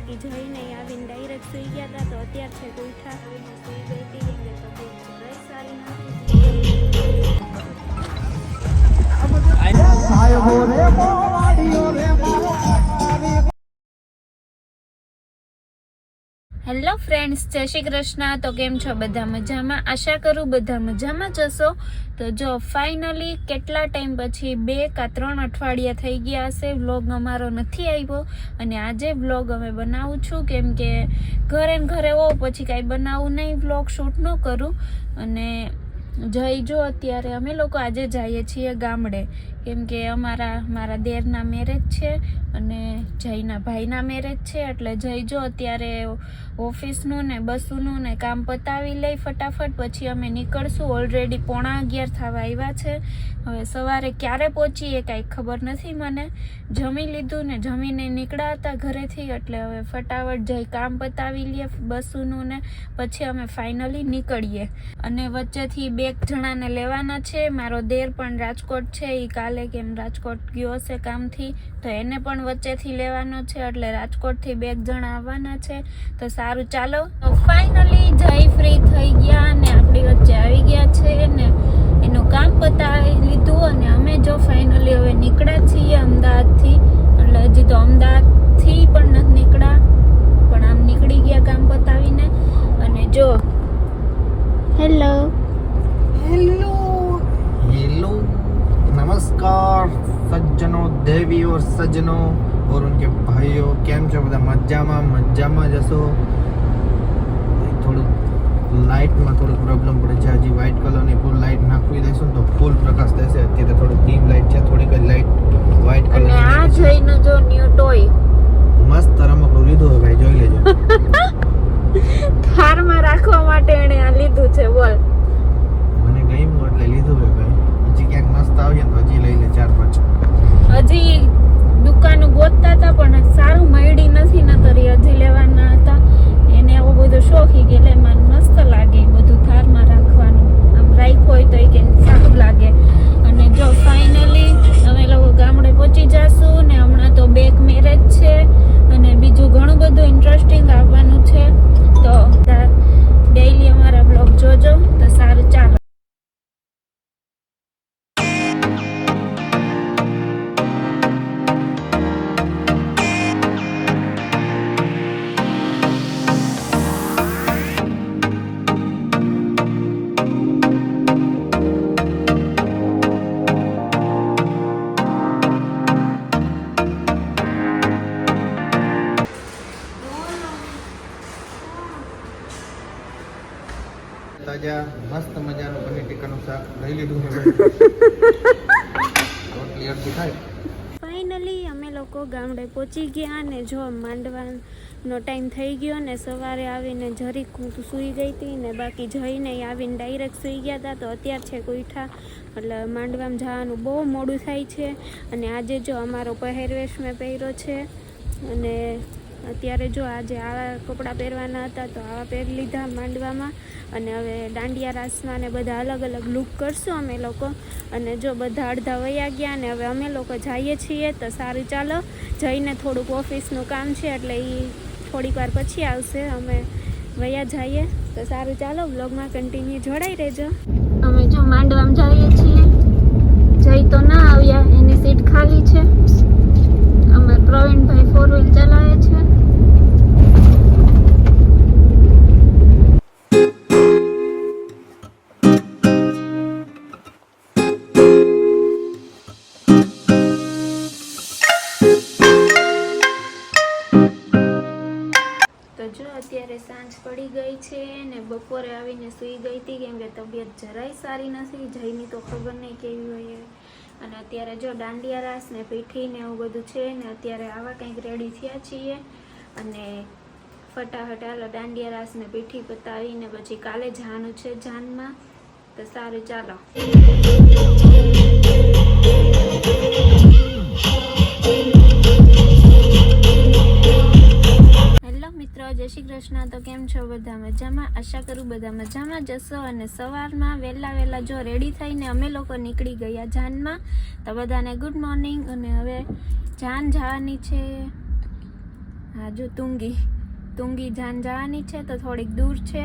બાકી જઈને આવીને ડાયરેક્ટ સુઈ ગયા હતા. તો અત્યાર છે ઉઠા આવીને સુઈ ગઈ હતી કેમ કે તબિયત જરાય સારી નથી. હેલો ફ્રેન્ડ્સ, જય શ્રી કૃષ્ણ. તો કેમ છો બધા? મજામાં? આશા કરું બધા મજામાં જ હશો. તો જો ફાઇનલી કેટલા ટાઈમ પછી 2 કે 3 અઠવાડિયા થઈ ગયા હશે વ્લોગ અમારો નથી આવ્યો. અને આજે વ્લોગ અમે બનાવું છું કેમ કે ઘરે ને ઘરે હોઉં પછી કાંઈ બનાવું નહીં, વ્લોગ શૂટ ન કરું. અને જઈ જો અત્યારે અમે લોકો આજે જઈએ છીએ ગામડે કેમ કે મારા દેરના મેરેજ છે અને જયના ભાઈના મેરેજ છે. એટલે જઈ જો અત્યારે ઓફિસનું ને બસનું ને કામ પતાવી લઈ ફટાફટ, પછી અમે નીકળશું. ઓલરેડી 11:15 થવા આવ્યા છે. હવે સવારે ક્યારે પહોંચીએ કાંઈ ખબર નથી મને. જમી લીધું ને જમીને નીકળ્યા હતા ઘરેથી, એટલે હવે ફટાફટ જઈ કામ પતાવી લઈએ બસનું ને પછી અમે ફાઇનલી નીકળીએ. અને વચ્ચેથી 2 જણાને લેવાના છે. મારો દેર પણ રાજકોટ છે, એ કાલે કેમ રાજકોટ ગયો હશે કામથી, તો એને પણ વચ્ચેથી લેવાનો છે. એટલે રાજકોટથી 2 જણા આવવાના છે. તો સારું ચાલો. ફાઇનલી જઈ ફ્રી થઈ ગયા અને આપણી વચ્ચે આવી ગયા છે ને એનું કામ પતાવી લીધું. અને અમે જો ફાઇનલી હવે નીકળ્યા છીએ અમદાવાદથી. એટલે હજી તો અમદાવાદથી પણ નથી નીકળ્યા, પણ આમ નીકળી ગયા કામ પતાવીને. અને જો હેલો हेलो हेलो नमस्कार सज्जनों, देवी और सज्जनों और उनके भाइयों, કેમ છો બધા? મજામાં જશો. થોડું લાઇટમાં થોડું પ્રોબ્લેમ પડે છે. હજી વ્હાઇટ કલરની ફૂલ લાઇટ નાખવી દઈશું તો ફૂલ પ્રકાશ થશે. અત્યારે થોડું ડીમ લાઇટ છે, થોડીક જ લાઇટ વ્હાઇટ કલર. અને આ જોઈને જો ન્યુ ટોય મસ્ત રમકડું લીધું હોય ભાઈ, જોઈ લેજો. થારમાં રાખવા માટે એને આ લીધું છે. બોલ, મને ગમ્યું એટલે લીધું હોય ભાઈ. હજી ક્યાંક મસ્ત આવીએ તો હજી લઈ લે 4-5. હજી દુકાનો ગોતતા હતા પણ સારું મળી નથી, નતરી હજી લેવાના હતા. એને એવું બધું શોખી કે લે મને મસ્ત લાગે બધું થારમાં રાખવાનું, આમ રાખ્યું હોય તો એ કે સારું લાગે. અને જો ફાઇનલી અમે લોકો ગામડે પહોંચી જશું ને હમણાં તો 2 મેરેજ છે અને બીજું ઘણું બધું ઇન્ટરેસ્ટિંગ આવવાનું છે. તો ડેઈલી અમારા બ્લોગ જોજો. તો સારું ચાલો. તાજા મસ્ત મજાનું પનીર ટીક્કાનું શાક લઈ લીધું છે. રોટલી અડધી ખાય. ફાઇનલી અમે લોકો ગામડે પહોંચી ગયા અને જો માંડવાનો ટાઈમ થઈ ગયો ને સવારે આવીને જરીક હું તો સૂઈ ગઈ હતી ને બાકી જઈને આવીને ડાયરેક્ટ સૂઈ ગયા હતા. તો અત્યાર છે ઉઠ્યા એટલે માંડવામાં જવાનું બહુ મોડું થાય છે. અને આજે જો અમારો પહેરવેશ મેં પહેર્યો છે અને અત્યારે જો આજે આવા કપડાં પહેરવાના હતા તો આવા પહેરી લીધા માંડવામાં. અને હવે દાંડિયા રાસમાં ને બધા અલગ અલગ લુક કરશું અમે લોકો. અને જો બધા અડધા વયા ગયા ને હવે અમે લોકો જઈએ છીએ. તો સારું ચાલો, જઈને થોડુંક ઓફિસનું કામ છે એટલે એ થોડીક વાર પછી આવશે, અમે વયા જઈએ. તો સારું ચાલો, વ્લોગમાં કન્ટિન્યુ જોડાઈ રહેજો. અમે જો માંડવામાં જઈએ છીએ. જઈ તો ના આવ્યા, એની સીટ ખાલી છે. અમે પ્રવીણભાઈ 4 વ્હીલ ચલાવે છે. અત્યારે સાંજ પડી ગઈ છે ને બપોરે આવીને સૂઈ ગઈ હતી કેમ કે તબિયત જરાય સારી નથી. જઈની તો ખબર નહીં કેવી હોય. અને અત્યારે જો દાંડિયા રાસ ને પીઠી ને એવું બધું છે ને અત્યારે આવા કંઈક રેડી થયા છીએ. અને ફટાફટ હાલો દાંડિયા રાસ ને પીઠી પતાવીને પછી કાલે જવાનું છે જાનમાં. તો સારું ચાલો. મિત્રો, જય શ્રી કૃષ્ણ. તો કેમ છો બધા? મજામાં? આશા કરું બધા મજામાં જશો. અને સવારમાં વહેલા જો રેડી થઈને અમે લોકો નીકળી ગયા જાનમાં. તો બધાને ગુડ મોર્નિંગ. અને હવે જાન જવાની છે. હા જો તુંગી જાન જવાની છે તો થોડીક દૂર છે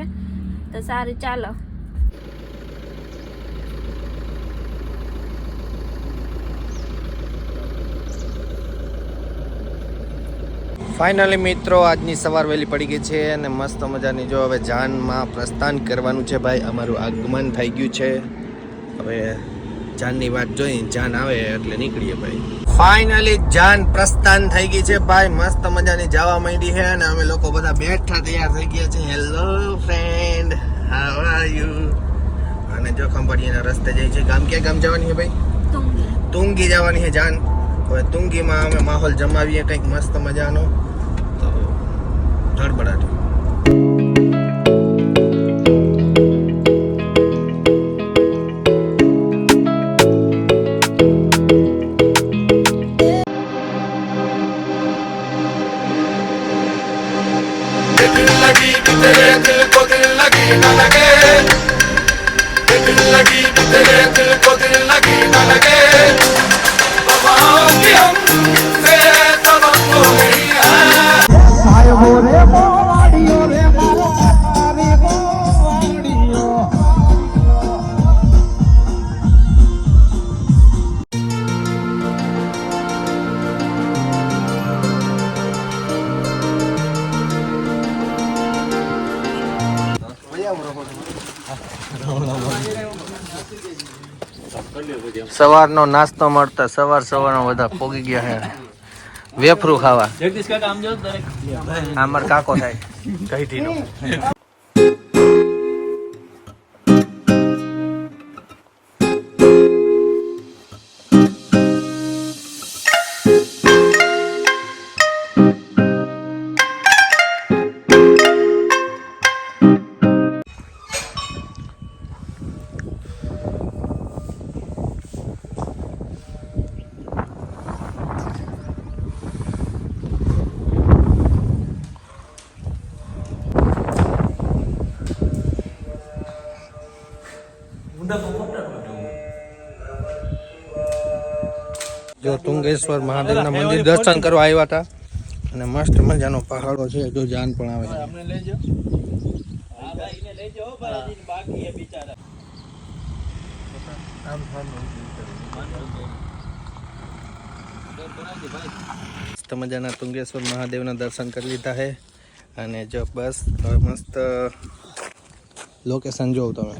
તો સારું ચાલો. ફાઇનલી મિત્રો આજની સવાર વહેલી પડી ગઈ છે અને મસ્ત મજાની જો હવે જાનમાં પ્રસ્થાન કરવાનું છે ભાઈ. અમારું આગમન થઈ ગયું છે. હવે જાનની વાત જોઈ, જાન આવે એટલે નીકળીએ ભાઈ. ફાઇનલી જાન પ્રસ્થાન થઈ ગઈ છે ભાઈ. મસ્ત મજાની જવા માંડી છે અને અમે લોકો બધા બેઠા તૈયાર થઈ ગયા છે. Hello friend, how are you? અને જો ખંભાળિયાના રસ્તે જઈ છે. ગામ ક્યાં ગામ જવાની છે ભાઈ? તુંગી જવાની છે જાન. હવે તુંગીમાં અમે માહોલ જમાવીએ કંઈક મસ્ત મજાનો. તો ધડબડાટ. સવારનો નાસ્તો મળતા સવારમાં બધા પોગી ગયા છે વેફરું ખાવા. અમાર કાકો થાય કઈથી જો તુંગેશ્વર મહાદેવના મંદિર દર્શન કરવા આવ્યા હતા અને મસ્ત મજાનો પહાડો છે. જો જાન પણ આવે છે. મસ્ત મજાના તુંગેશ્વર મહાદેવના દર્શન કરી લીધા છે અને જો બસ હવે મસ્ત લોકેશન જોઉં તમે.